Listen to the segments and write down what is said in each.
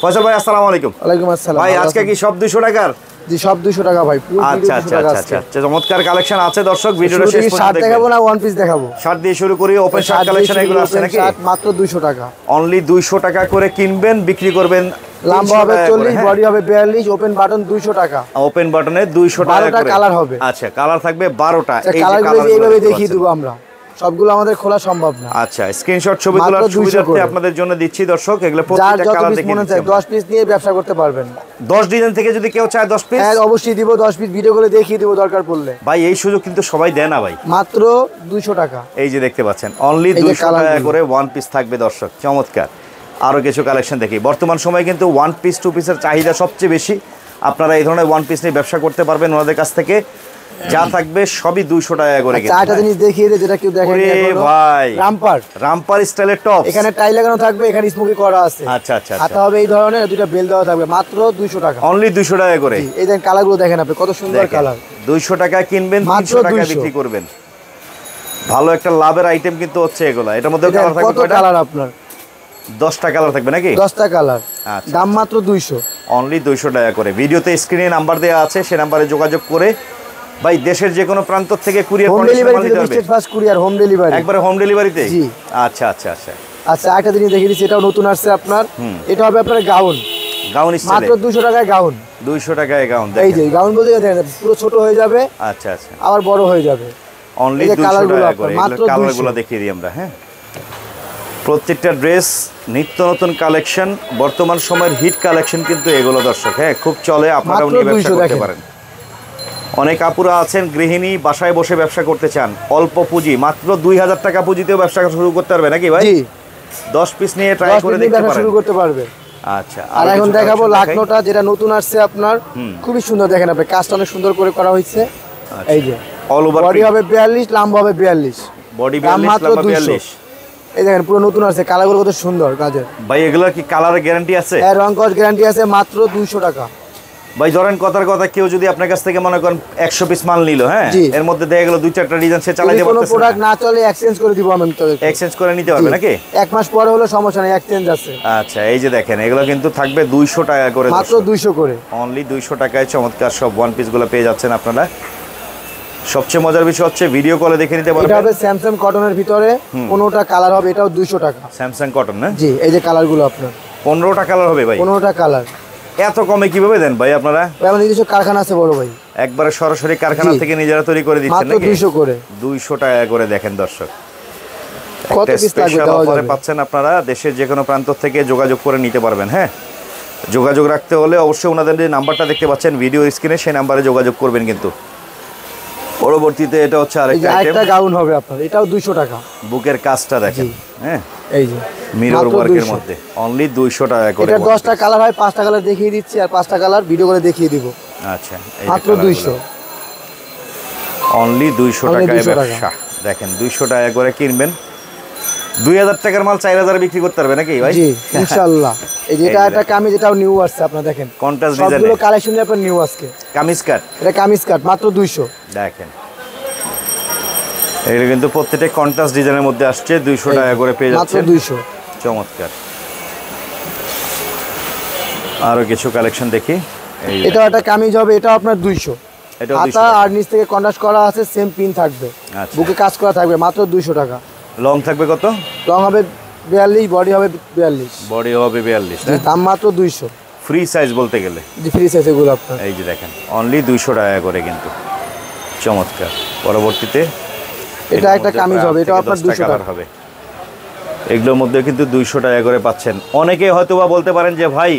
ফয়সাল ভাই আসসালামু আলাইকুম। ওয়ালাইকুম আসসালাম ভাই আজকে কি সব 200 টাকার? জি সব 200 টাকা ভাই। আচ্ছা আচ্ছা আচ্ছা আচ্ছা চমৎকার কালেকশন আছে দর্শক, ভিডিওটা শেষ পর্যন্ত দেখবেন। দেখাবো না ওয়ান পিস দেখাবো? শার্ট দিয়ে শুরু করি, ওপেন শার্ট কালেকশন এগুলো আছে নাকি? শার্ট মাত্র 200 টাকা, অনলি 200 টাকা করে কিনবেন, বিক্রি করবেন। লম্বা হবে 40, বডি হবে 42, ওপেন বাটন 200 টাকা। ওপেন বাটনে 200 টাকা করে 12টা কালার হবে। আচ্ছা কালার থাকবে 12টা। এই কালারগুলো এইভাবে দেখিয়ে দেব আমরা, সবগুলো আমাদের খোলা সম্ভব না। আচ্ছা স্ক্রিনশট ছবি তোলার সুবিধার্থে আপনাদের জন্য দিচ্ছি দর্শক, এগুলো প্রত্যেকটা কালার দেখে নিচ্ছি। 10 পিস নিয়ে ব্যবসা করতে পারবেন। 10 ডিজাইন থেকে যদি কেউ চায় 10 পিস, হ্যাঁ অবশ্যই দিব। 10 পিস ভিডিও করে দেখিয়ে দেব দরকার পড়লে। ভাই এই সুযোগ কিন্তু সবাই দেয় না ভাই। মাত্র 200 টাকা। এই যে দেখতে পাচ্ছেন অনলি 200 টাকা করে ওয়ান পিস থাকবে দর্শক, চমৎকার। আরো কিছু কালেকশন দেখি। বর্তমান সময়ে কিন্তু ওয়ান পিস টু পিসের চাহিদা সবচেয়ে বেশি। আপনারা এই ধরনের ওয়ান পিস নিয়ে ব্যবসা করতে পারবেন ওনাদের কাছ থেকে। যা থাকবে সবই 200 টাকা করে। চারটা জিনিস দেখিয়ে দে যেটা কেউ দেখেনি এখনো ভাই। রামপার স্টাইলের টপ, এখানে টাই লাগানো থাকবে, এখানে স্মোকি করা আছে। আচ্ছা আচ্ছা হাতে হবে এই ধরনের, দুটো বেল দেওয়া থাকবে, মাত্র 200 টাকা। অনলি 200 টাকা করে। এই দেখেন কালারগুলো দেখেন আপনি, কত সুন্দর কালার। 200 টাকা কিনবেন, 300 টাকা বিক্রি করবেন। ভালো একটা লাভের আইটেম কিন্তু হচ্ছে এগুলা। এটার মধ্যে কালার থাকবে কত কালার আপনার? 10টা কালার থাকবে নাকি? 10টা কালার। দাম মাত্র 200, অনলি 200 টাকা করে। ভিডিওতে স্ক্রিনে নাম্বার দেওয়া আছে, সেই নাম্বারে যোগাযোগ করে ভাই দেশের যে কোনো প্রান্ত থেকে কুরিয়ার কন্ডিশন মাল দিতে পারবে। ফাস্ট কুরিয়ার হোম ডেলিভারি, একবারে হোম ডেলিভারিতে। জি আচ্ছা আচ্ছা আচ্ছা আচ্ছা। একটা জিনিস দেখিয়ে দিচ্ছি, এটাও নতুন আসছে আপনার। এটা হবে আপনার গাউন স্টাইলে, মাত্র 200 টাকায় গাউন। 200 টাকায় গাউন। এই যে গাউন বলতে দেখেন পুরো ছোট হয়ে যাবে। আচ্ছা আচ্ছা, আবার বড় হয়ে যাবে। অনলি 200 টাকা করে। মাত্র কালারগুলো দেখিয়ে দিই আমরা। হ্যাঁ প্রত্যেকটা ড্রেস নিত্য নতুন কালেকশন, বর্তমান সময়ের হিট কালেকশন কিন্তু এগুলো দর্শক। হ্যাঁ খুব চলে, আপনারাও নিয়ে ব্যবসা করতে পারেন। অনেক আপুরা আছেন গৃহিণী, বাসায় বসে ব্যবসা করতে চান, অল্প পুঁজি, মাত্র 2000 টাকা পুঁজিতেও ব্যবসা শুরু করতে পারবে নাকি ভাই? 10 পিস নিয়ে ট্রাই করে দেখতে পারেন, শুরু করতে পারবে। আচ্ছা আর এখন দেখাবো লাখনোটা, যেটা নতুন আসছে আপনার। খুবই সুন্দর, দেখেন আপনি কাজটা অনেক সুন্দর করে করা হয়েছে। এই যে অল ওভার বডি হবে 42, লম্বা হবে 42, বডি 42 লম্বা 42। এই দেখেন পুরো নতুন আসছে, কালারগুলো কত সুন্দর কাজের। ভাই এগুলা কি কালারের গ্যারান্টি আছে? হ্যাঁ রং কস গ্যারান্টি আছে, মাত্র 200 টাকা। ভাই ধরেন কথার কথা, কেউ যদি আপনার কাছ থেকে মনে করেন 100 পিস মাল নিল, হ্যাঁ এর মধ্যে দেখা গেল 2-4টা ডিজাইন সে চালাতে পারতেছে, কোনো প্রোডাক্ট না চলে এক্সচেঞ্জ করে দিব আমি। এক্সচেঞ্জ করে নিতে পারবে নাকি? 1 মাস পরে হলো সমস্যা নেই, এক্সচেঞ্জ আছে। আচ্ছা এই যে দেখেন এগুলো কিন্তু থাকবে 200 টাকা করে, মাত্র 200 করে। অনলি 200 টাকায় চমৎকার সব ওয়ান পিস গুলো পেয়ে যাচ্ছেন আপনারা। সবচেয়ে মজার বিষয় হচ্ছে ভিডিও কলে দেখে নিতে পারবেন। এটা হবে স্যামসাং কটনের ভিতরে, 15টা কালার হবে, এটাও 200 টাকা। স্যামসাং কটন না? জি এই যে কালারগুলো আপনার 15টা কালার হবে ভাই। 15টা কালার। এত কমে কিভাবে দেন ভাই আপনারা? আমার নিজস্ব কারখানা আছে বড় ভাই, একবারে সরাসরি কারখানা থেকে নিজেরা তৈরি করে দিচ্ছেন নাকি? মাত্র 200 করে। 200 টাকা করে। দেখেন দর্শক কত পিস লাগবে দেওয়া যাবে। পাচ্ছেন আপনারা, দেশের যে কোনো প্রান্ত থেকে যোগাযোগ করে নিতে পারবেন। হ্যাঁ যোগাযোগ রাখতে হলে অবশ্যই ওনাদের যে নাম্বারটা দেখতে পাচ্ছেন ভিডিও স্ক্রিনে, সেই নাম্বারে যোগাযোগ করবেন। কিন্তু পরবর্তীতে এটা হচ্ছে আরেকটা গাউন হবে আপনার, এটাও 200 টাকা। বুকের কাজটা দেখেন, হ্যাঁ এই যে মিরর ওয়ার্কের মধ্যে, অনলি 200 টাকা করে। এটা 10টা কালার হয়, 5টা কালার দেখিয়ে দিচ্ছি, আর 5টা কালার ভিডিও করে দেখিয়ে দিব। আচ্ছা মাত্র 200, অনলি 200 টাকায় ব্যবসা। দেখেন 200 টাকা করে কিনবেন, 2000 টাকার মাল 4000 বিক্রি করতে পারবে নাকি ভাই? জি ইনশাআল্লাহ। এই যে এটা একটা কামিজ, এটাও নিউ আসছে আপনারা দেখেন, কন্ট্রাস্ট ডিজাইন, সবগুলো কালেকশন আপনার নিউ আজকে। কামিজ কাট, এটা কামিজ কাট মাত্র 200। দেখেন এগুলো কিন্তু প্রত্যেকটা কন্ট্রাস্ট ডিজাইনের মধ্যে আসছে, 200 টাকা করে পেয়ে যাচ্ছে, মাত্র 200। চমৎকার। আরো কিছু কালেকশন দেখি। এটা একটা কামিজ হবে, এটাও আপনার 200। এটা হাতা আর নিচ থেকে কন্ট্রাস্ট করা আছে, সেম পিন থাকবে, বুকে কাজ করা থাকবে, মাত্র 200 টাকা। লং থাকবে কত? লং হবে 42, বডি হবে 42, বডি হবে 42। দাম মাত্র 200। ফ্রি সাইজ বলতে গেলে, জি ফ্রি সাইজ এগুলো আপনার। এই যে দেখেন অনলি 200 টাকা করে কিন্তু, চমৎকার। পরবর্তীতে এটা একটা কামিজ হবে, এটা আপনার 200 টাকা হবে। এগুলোর মধ্যে কিন্তু 200 টাকা করে পাচ্ছেন। অনেকে হয়তো বা বলতে পারেন যে ভাই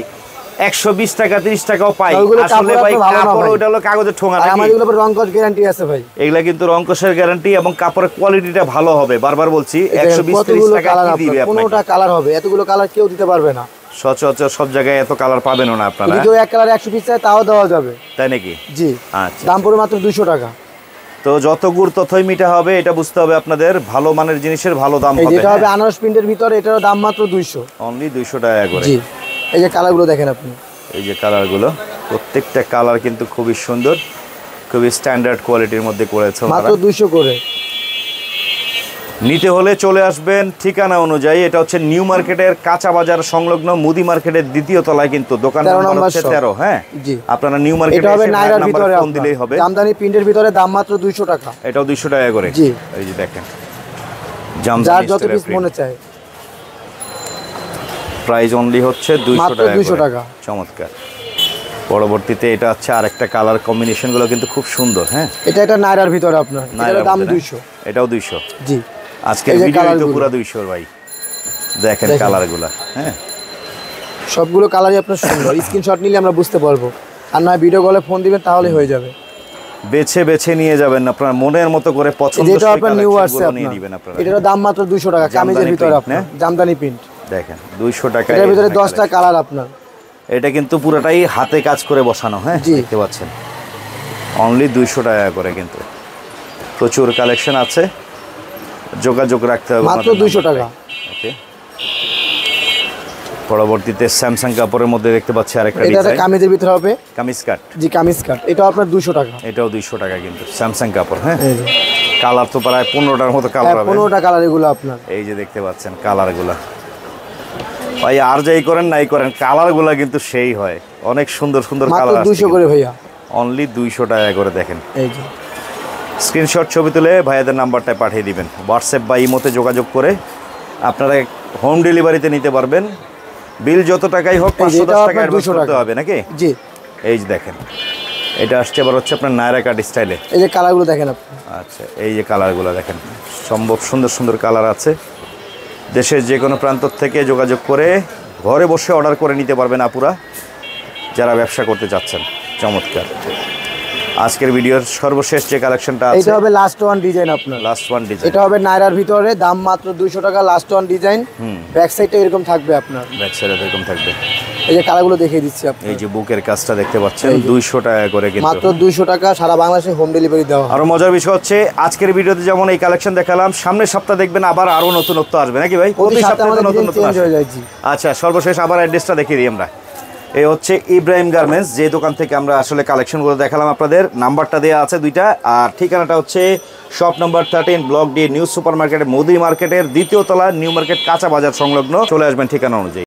120 টাকা 30 টাকাও পাই, আসলে ভাই কাপড় ওটা হলো কাগজের ঠোঙা নাকি? আমাদের এগুলোর রং কস গ্যারান্টি আছে ভাই। এগুলা কিন্তু রং কসের গ্যারান্টি এবং কাপড়ের কোয়ালিটিটা ভালো হবে। বারবার বলছি 120-30 টাকা কি দিবে আপনি? 15টা কালার হবে, এতগুলো কালার কেউ দিতে পারবে না। সচরাচর সব জায়গায় এত কালার পাবেন না আপনারা। যদি এক কালার 100 পিস চাই তাও দেওয়া যাবে, তাই নাকি? জি। আচ্ছা দাম পড়বে মাত্র 200 টাকা। তো যত গুড় ততই মিঠা হবে, এটা বুঝতে হবে আপনাদের। ভালো মানের জিনিসের ভালো দাম হবে। এটা হবে আনারস প্রিন্টের ভিতরে, এটার দাম মাত্র 200, অনলি 200 টাকা করে। জি এই যে কালারগুলো দেখেন আপনি, এই যে কালারগুলো, প্রত্যেকটা কালার কিন্তু খুবই সুন্দর, খুবই স্ট্যান্ডার্ড কোয়ালিটির মধ্যে করেছে, মাত্র 200 করে। নিতে হলে চলে আসবেন ঠিকানা অনুযায়ী। এটা হচ্ছে নিউ মার্কেটের কাঁচা বাজার সংলগ্ন মুদি মার্কেটের দ্বিতীয় তলায় কিন্তু দোকান নাম্বার হচ্ছে 13। হ্যাঁ জি, আপনারা নিউ মার্কেটে এসে নাইরার ভিতরে ফোন দিলেই হবে। জামদানি প্রিন্টের ভিতরে দাম মাত্র 200 টাকা। এটাও 200 টাকা করে জি। এই যে দেখেন যার যত পিস মনে চায়। প্রাইস অনলি হচ্ছে 200 টাকা। চমৎকার। পরবর্তীতে এটা হচ্ছে আরেকটা কালার কম্বিনেশন গুলো কিন্তু খুব সুন্দর। হ্যাঁ এটা নাইরার ভিতরে আপনার, এটার দাম 200। এটাও 200। জি, আজকের ভিডিও তো পুরো 200 ভাই। দেখেন কালারগুলো। হ্যাঁ সবগুলো কালারই আপনার সুন্দর। স্ক্রিনশট নিলে আমরা বুঝতে পারবো, আর না ভিডিও কলে ফোন দিবেন তাহলে হয়ে যাবে। বেছে বেছে নিয়ে যাবেন আপনার মনের মতো করে পছন্দের যেটা আপনার নিউ আসছে নিয়ে নেবেন আপনারা। এটার দাম মাত্র 200 টাকা। কামিজের ভিতরে আপনার জামদানি প্রিন্ট দেখেন 200 টাকা। এর ভিতরে 10টা কালার আপনার। এটা কিন্তু পুরোটাই হাতে কাজ করে বসানো। হ্যাঁ দেখতে পাচ্ছেন অনলি 200 টাকা করে। কিন্তু প্রচুর কালেকশন আছে, যোগাযোগ রাখতে হবে মাত্র 200 টাকা। ওকে। পরবর্তীতে স্যামসাং কাপড়ের মধ্যে দেখতে পাচ্ছি আরেকটা ডিজাইন। এটা কামিজের ভিতরে হবে, কামিজ কাট। জি কামিজ কাট। এটা আপনার 200 টাকা। এটাও 200 টাকা কিন্তু স্যামসাং কাপড়। হ্যাঁ কালার তো প্রায় 15টার মতো কালার হবে। 15টা কালার এগুলো আপনার। এই যে দেখতে পাচ্ছেন কালারগুলো ভাই, আর যাই করেন নাই করেন কালারগুলো কিন্তু সেই হয়। অনেক সুন্দর সুন্দর কালার আছে। 200 করে ভাইয়া, অনলি 200 টাকা করে। দেখেন এই যে স্ক্রিনশট ছবি তুলে ভাইয়াদের নাম্বারটায় পাঠিয়ে দিবেন। হোয়াটসঅ্যাপ বা ইমোতে যোগাযোগ করে আপনারা হোম ডেলিভারিতে নিতে পারবেন। বিল যত টাকাই হোক 510 টাকা অ্যাডভান্স করতে হবে নাকি? জি। এই যে দেখেন এটা আসছে আবার হচ্ছে আপনার নায়রা কাট স্টাইলে। এই যে কালারগুলো দেখেন আপনি। আচ্ছা এই যে কালারগুলো দেখেন, সম্ভব সুন্দর সুন্দর কালার আছে। দেশের যে কোনো প্রান্ত থেকে যোগাযোগ করে ঘরে বসে অর্ডার করে নিতে পারবেন আপুরা যারা ব্যবসা করতে চাচ্ছেন। চমৎকার। আজকের ভিডিওর সর্বশেষ যে কালেকশনটা আছে এটা হবে লাস্ট ওয়ান ডিজাইন আপনার। Last one design. এটা হবে নাইরার ভিতরে, দাম মাত্র 200 টাকা। Last one design. ব্যাক সাইডটা এরকম থাকবে আপনার। ব্যাক সাইডে এরকম থাকবে। এই যে কালারগুলো দেখিয়ে দিচ্ছি আপনি। এই যে বুকের কাজটা দেখতে পাচ্ছেন 200 টাকা করে কিন্তু। মাত্র 200 টাকা, সারা বাংলাদেশে হোম ডেলিভারি দেওয়া। আরো মজার বিষয় হচ্ছে আজকের ভিডিওতে যেমন এই কালেকশন দেখালাম, সামনের সপ্তাহে দেখবেন আবার আরো নতুনত্ব আসবে নাকি ভাই? প্রতি সপ্তাহে নতুন নতুন আসবে। আচ্ছা সর্বশেষ আবার অ্যাড্রেসটা দেখিয়ে দিই আমরা। এই হচ্ছে ইব্রাহিম গার্মেন্টস, যে দোকান থেকে আমরা আসলে কালেকশনগুলো দেখালাম আপনাদের। নাম্বারটা দেওয়া আছে 2টা, আর ঠিকানাটা হচ্ছে shop number 13 block D new super মার্কেটের মুদি মার্কেটের দ্বিতীয় তলা, নিউ মার্কেট কাঁচা বাজার সংলগ্ন। চলে আসবেন ঠিকানা অনুযায়ী।